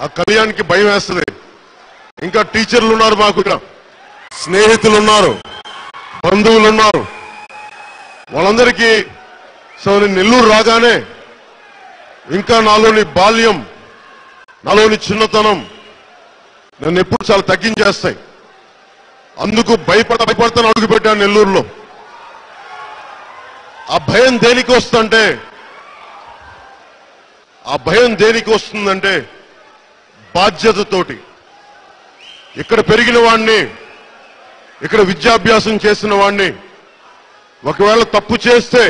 ఆ కళ్యాణ్కి భయం వేస్తుంది. ఇంకా టీచర్లు ఉన్నారు, మాకు స్నేహితులు ఉన్నారు, బంధువులు ఉన్నారు. వాళ్ళందరికీ నేను నెల్లూరు రాగానే ఇంకా నాలోని బాల్యం, నాలోని చిన్నతనం నన్ను ఎప్పుడు చాలా తగ్గించేస్తాయి. అందుకు భయపడతాను అడుగుపెట్టాను నెల్లూరులో. ఆ భయం దేనికి వస్తుందంటే బాధ్యతతోటి. ఇక్కడ పెరిగిన వాడిని, ఇక్కడ విద్యాభ్యాసం చేసిన వాడిని ఒకవేళ తప్పు చేస్తే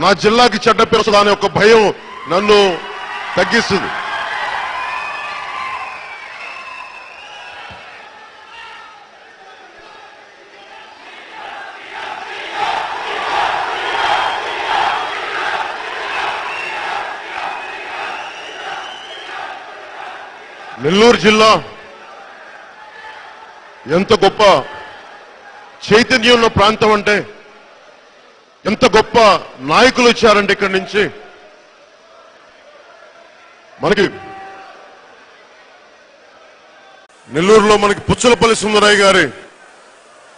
నా జిల్లాకి చెడ్డ పేరు వస్తుంది అనే ఒక భయం నన్ను తగ్గిస్తుంది. నెల్లూరు జిల్లా ఎంత గొప్ప చైతన్యం ఉన్న ప్రాంతం అంటే, ఎంత గొప్ప నాయకులు వచ్చారంటే ఇక్కడి నుంచి మనకి. నెల్లూరులో మనకి పుచ్చలపల్లి సుందరయ్య గారి,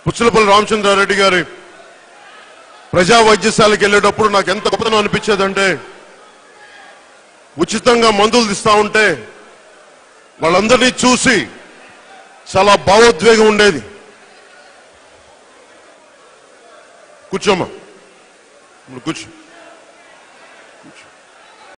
పుచ్చలపల్లి రామచంద్రారెడ్డి గారి ప్రజా వైద్యశాలకు వెళ్ళేటప్పుడు నాకు ఎంత గొప్పతనం అనిపించేదంటే, ఉచితంగా మందులు ఇస్తా ఉంటే వాళ్ళందరినీ చూసి చాలా భావోద్వేగం ఉండేది. కూర్చోమ్మా, కూర్చో.